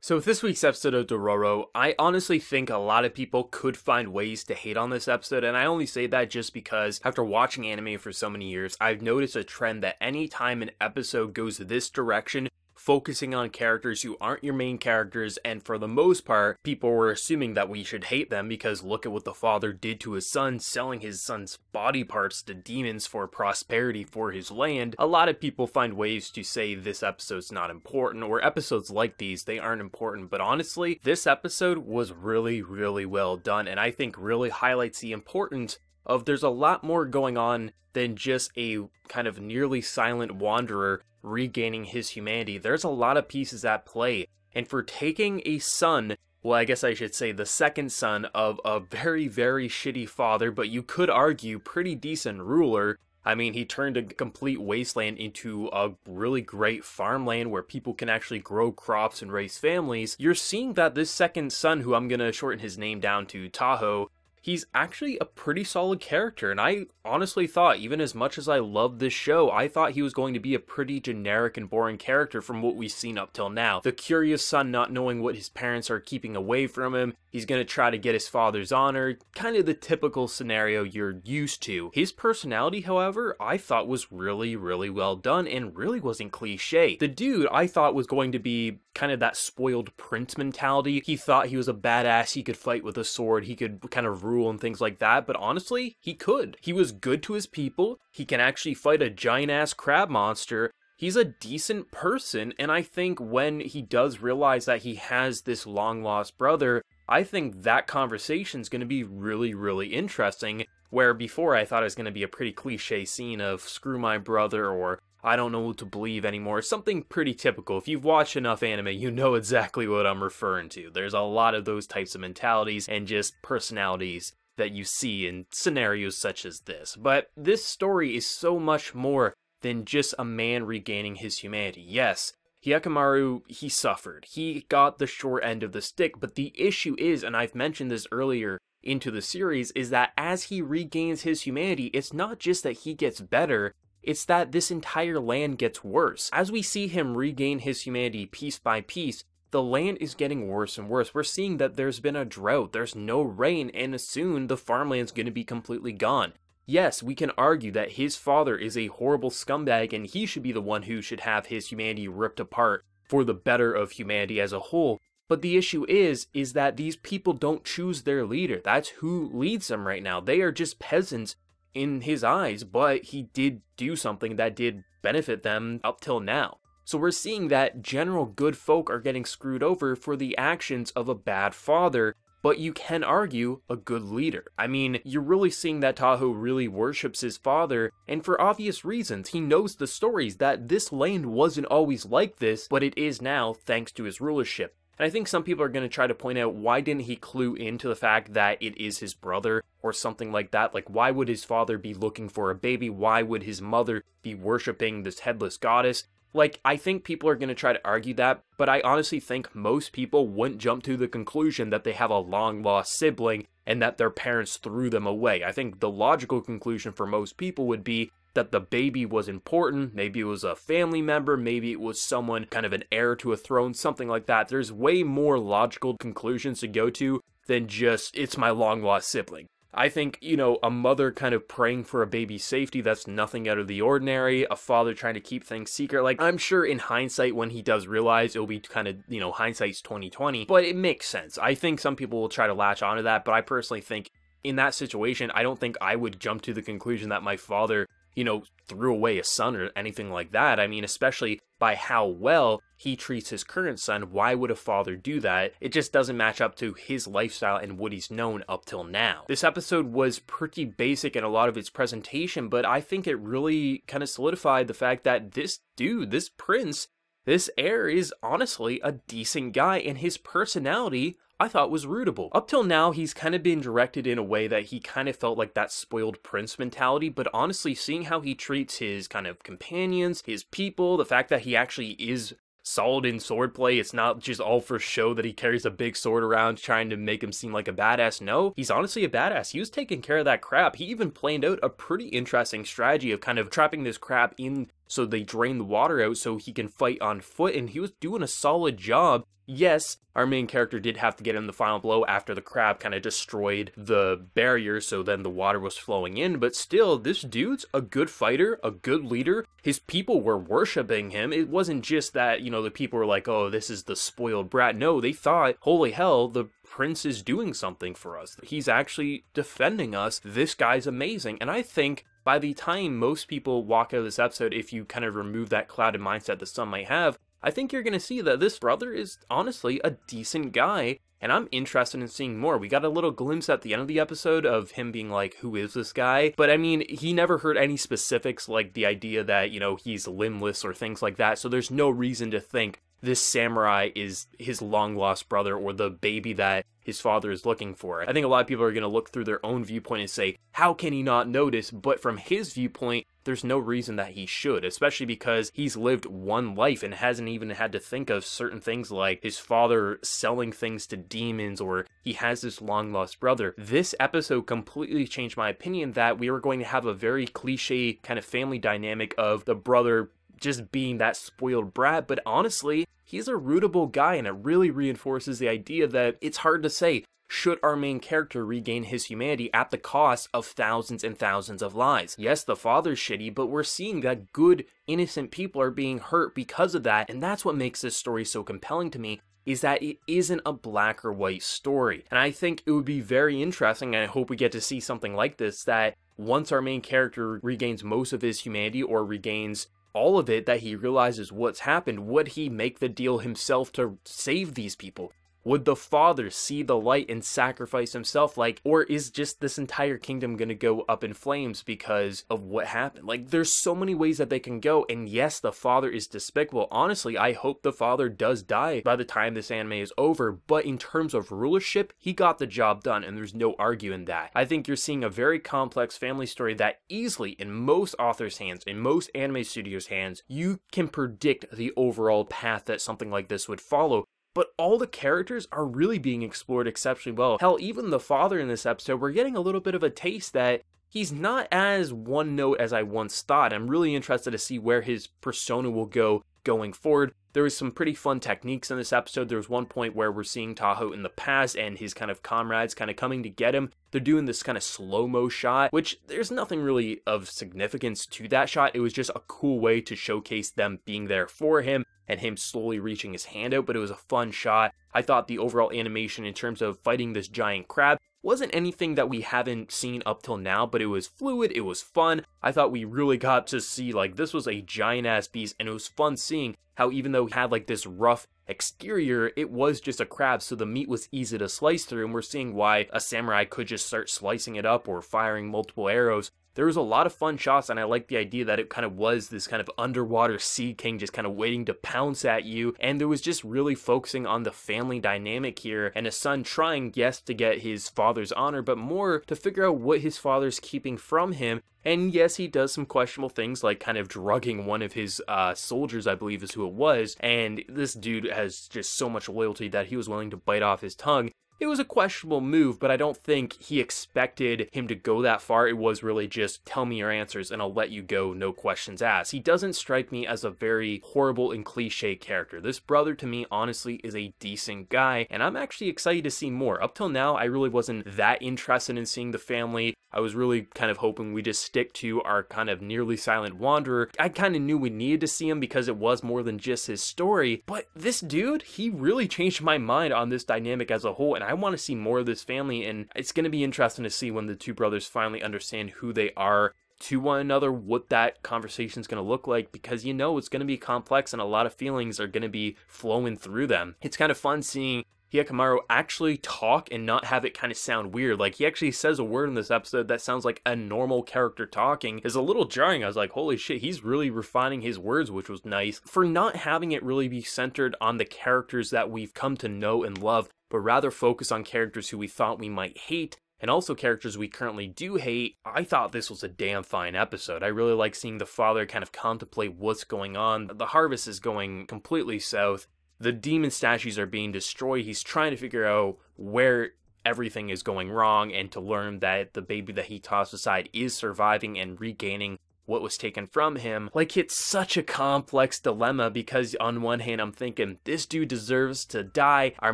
So with this week's episode of Dororo, I honestly think a lot of people could find ways to hate on this episode, and I only say that just because after watching anime for so many years, I've noticed a trend that anytime an episode goes this direction, focusing on characters who aren't your main characters, and for the most part, people were assuming that we should hate them because look at what the father did to his son, selling his son's body parts to demons for prosperity for his land. A lot of people find ways to say this episode's not important, or episodes like these, they aren't important, but honestly, this episode was really well done, and I think really highlights the importance of there's a lot more going on than just a kind of nearly silent wanderer regaining his humanity. There's a lot of pieces at play, and for taking a son, well, I guess I should say the second son of a very shitty father, but you could argue pretty decent ruler. I mean, he turned a complete wasteland into a really great farmland where people can actually grow crops and raise families. You're seeing that this second son, who I'm gonna shorten his name down to Taho, he's actually a pretty solid character, and I honestly thought, even as much as I love this show, I thought he was going to be a pretty generic and boring character from what we've seen up till now. The curious son not knowing what his parents are keeping away from him, he's gonna try to get his father's honor, kind of the typical scenario you're used to. His personality, however, I thought was really well done and really wasn't cliche. The dude I thought was going to be kind of that spoiled prince mentality. He thought he was a badass, he could fight with a sword, he could kind of rule and things like that, but honestly, he could. He was good to his people, he can actually fight a giant-ass crab monster, he's a decent person, and I think when he does realize that he has this long-lost brother, I think that conversation's going to be really interesting, where before I thought it was going to be a pretty cliche scene of screw my brother or I don't know what to believe anymore, something pretty typical. If you've watched enough anime, you know exactly what I'm referring to. There's a lot of those types of mentalities and just personalities that you see in scenarios such as this. But this story is so much more than just a man regaining his humanity. Yes, Tahomaru, he suffered. He got the short end of the stick, but the issue is, and I've mentioned this earlier into the series, is that as he regains his humanity, it's not just that he gets better, it's that this entire land gets worse. As we see him regain his humanity piece by piece, the land is getting worse and worse. We're seeing that there's been a drought, there's no rain, and soon the farmland's going to be completely gone. Yes, we can argue that his father is a horrible scumbag and he should be the one who should have his humanity ripped apart for the better of humanity as a whole. But the issue is that these people don't choose their leader. That's who leads them right now. They are just peasants in his eyes, but he did do something that did benefit them up till now. So we're seeing that general good folk are getting screwed over for the actions of a bad father, but you can argue a good leader. I mean, you're really seeing that Taho really worships his father, and for obvious reasons. He knows the stories that this land wasn't always like this, but it is now thanks to his rulership. And I think some people are going to try to point out, why didn't he clue into the fact that it is his brother or something like that? Like, why would his father be looking for a baby? Why would his mother be worshipping this headless goddess? Like, I think people are going to try to argue that, but I honestly think most people wouldn't jump to the conclusion that they have a long-lost sibling and that their parents threw them away. I think the logical conclusion for most people would be that the baby was important, maybe it was a family member, maybe it was someone kind of an heir to a throne, something like that. There's way more logical conclusions to go to than just, it's my long-lost sibling. I think, you know, a mother kind of praying for a baby's safety, that's nothing out of the ordinary. A father trying to keep things secret. Like, I'm sure in hindsight, when he does realize, it'll be kind of, you know, hindsight's 20/20, but it makes sense. I think some people will try to latch onto that, but I personally think in that situation, I don't think I would jump to the conclusion that my father, you know, threw away a son or anything like that. I mean, especially by how well he treats his current son, why would a father do that? It just doesn't match up to his lifestyle and what he's known up till now. This episode was pretty basic in a lot of its presentation, but I think it really kind of solidified the fact that this dude, this prince, this heir is honestly a decent guy, and his personality I thought was rootable. Up till now, he's kind of been directed in a way that he kind of felt like that spoiled prince mentality, but honestly, seeing how he treats his kind of companions, his people, the fact that he actually is solid in swordplay, it's not just all for show that he carries a big sword around trying to make him seem like a badass. No, he's honestly a badass. He was taking care of that crab. He even planned out a pretty interesting strategy of kind of trapping this crab in so they drain the water out so he can fight on foot, and he was doing a solid job. Yes, our main character did have to get in the final blow after the crab kind of destroyed the barrier, so then the water was flowing in, but still, this dude's a good fighter, a good leader. His people were worshipping him. It wasn't just that, you know, the people were like, oh, this is the spoiled brat. No, they thought, holy hell, the prince is doing something for us. He's actually defending us. This guy's amazing. And I think by the time most people walk out of this episode, if you kind of remove that clouded mindset that some might have, I think you're going to see that this brother is honestly a decent guy, and I'm interested in seeing more. We got a little glimpse at the end of the episode of him being like, who is this guy? But I mean, he never heard any specifics, like the idea that, you know, he's limbless or things like that, so there's no reason to think this samurai is his long-lost brother or the baby that his father is looking for. I think a lot of people are going to look through their own viewpoint and say, how can he not notice? But from his viewpoint, there's no reason that he should, especially because he's lived one life and hasn't even had to think of certain things like his father selling things to demons, or he has this long-lost brother. This episode completely changed my opinion that we were going to have a very cliche kind of family dynamic of the brother just being that spoiled brat, but honestly, he's a rootable guy, and it really reinforces the idea that it's hard to say, should our main character regain his humanity at the cost of thousands and thousands of lives? Yes, the father's shitty, but we're seeing that good, innocent people are being hurt because of that, and that's what makes this story so compelling to me, is that it isn't a black or white story. And I think it would be very interesting, and I hope we get to see something like this, that once our main character regains most of his humanity or regains all of it, that he realizes what's happened. Would he make the deal himself to save these people? Would the father see the light and sacrifice himself? Like, or is just this entire kingdom gonna go up in flames because of what happened? Like, there's so many ways that they can go, and yes, the father is despicable. Honestly, I hope the father does die by the time this anime is over, but in terms of rulership, he got the job done, and there's no arguing that. I think you're seeing a very complex family story that easily, in most authors' hands, in most anime studios' hands, you can predict the overall path that something like this would follow. But all the characters are really being explored exceptionally well. Hell, even the father in this episode, we're getting a little bit of a taste that he's not as one note as I once thought. I'm really interested to see where his persona will go going forward. There was some pretty fun techniques in this episode. There was one point where we're seeing Tahoe in the past and his kind of comrades kind of coming to get him. They're doing this kind of slow-mo shot, which there's nothing really of significance to that shot. It was just a cool way to showcase them being there for him and him slowly reaching his hand out, but it was a fun shot. I thought the overall animation in terms of fighting this giant crab wasn't anything that we haven't seen up till now, but it was fluid, it was fun. I thought we really got to see, like, this was a giant-ass beast, and it was fun seeing how even though he had, like, this rough exterior, it was just a crab, so the meat was easy to slice through, and we're seeing why a samurai could just start slicing it up or firing multiple arrows. There was a lot of fun shots, and I like the idea that it kind of was this kind of underwater sea king just kind of waiting to pounce at you, and there was just really focusing on the family dynamic here, and a son trying, yes, to get his father's honor, but more to figure out what his father's keeping from him. And yes, he does some questionable things, like kind of drugging one of his soldiers, I believe is who it was, and this dude has just so much loyalty that he was willing to bite off his tongue. It was a questionable move, but I don't think he expected him to go that far. It was really just, tell me your answers and I'll let you go, no questions asked. He doesn't strike me as a very horrible and cliche character. This brother, to me, honestly, is a decent guy, and I'm actually excited to see more. Up till now, I really wasn't that interested in seeing the family. I was really kind of hoping we just stick to our kind of nearly silent wanderer. I kind of knew we needed to see him because it was more than just his story, but this dude, he really changed my mind on this dynamic as a whole, and I want to see more of this family, and it's going to be interesting to see when the two brothers finally understand who they are to one another, what that conversation is going to look like, because you know it's going to be complex and a lot of feelings are going to be flowing through them. It's kind of fun seeing Tahomaru actually talk and not have it kind of sound weird. Like, he actually says a word in this episode that sounds like a normal character talking. Is a little jarring. I was like, holy shit, he's really refining his words, which was nice. For not having it really be centered on the characters that we've come to know and love, but rather focus on characters who we thought we might hate, and also characters we currently do hate, I thought this was a damn fine episode. I really like seeing the father kind of contemplate what's going on. The harvest is going completely south. The demon statues are being destroyed. He's trying to figure out where everything is going wrong and to learn that the baby that he tossed aside is surviving and regaining what was taken from him. Like, it's such a complex dilemma because on one hand I'm thinking this dude deserves to die, our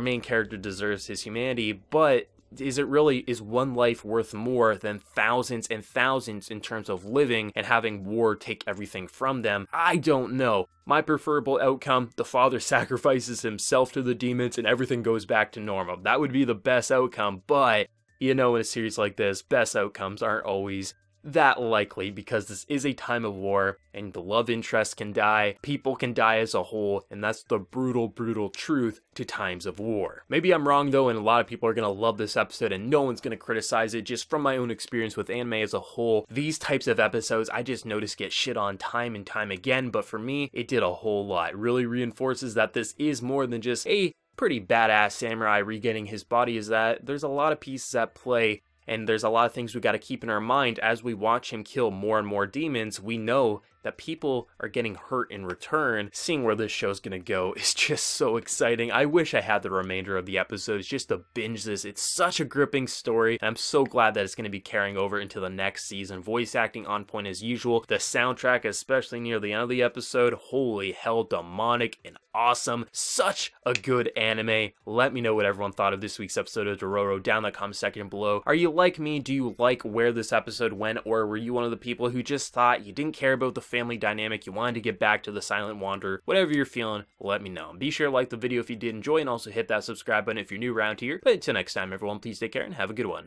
main character deserves his humanity, but is one life worth more than thousands and thousands in terms of living and having war take everything from them? I don't know. My preferable outcome, the father sacrifices himself to the demons and everything goes back to normal. That would be the best outcome, but you know, in a series like this, best outcomes aren't always that likely because this is a time of war and the love interest can die, people can die as a whole, and that's the brutal, brutal truth to times of war. Maybe I'm wrong though, and a lot of people are gonna love this episode and no one's gonna criticize it. Just from my own experience with anime as a whole, these types of episodes I just noticed get shit on time and time again, but for me, it did a whole lot. It really reinforces that this is more than just a pretty badass samurai regaining his body, is that there's a lot of pieces at play. And there's a lot of things we got to keep in our mind as we watch him kill more and more demons. We know that people are getting hurt in return. Seeing where this show's gonna go is just so exciting. I wish I had the remainder of the episodes just to binge this. It's such a gripping story, and I'm so glad that it's gonna be carrying over into the next season. Voice acting on point as usual. The soundtrack, especially near the end of the episode, holy hell, demonic and awesome. Such a good anime. Let me know what everyone thought of this week's episode of Dororo down in the comment section below. Are you like me? Do you like where this episode went, or were you one of the people who just thought you didn't care about the family dynamic, you wanted to get back to the Silent Wanderer? Whatever you're feeling, let me know. Be sure to like the video if you did enjoy, and also hit that subscribe button if you're new around here. But until next time, everyone, please take care and have a good one.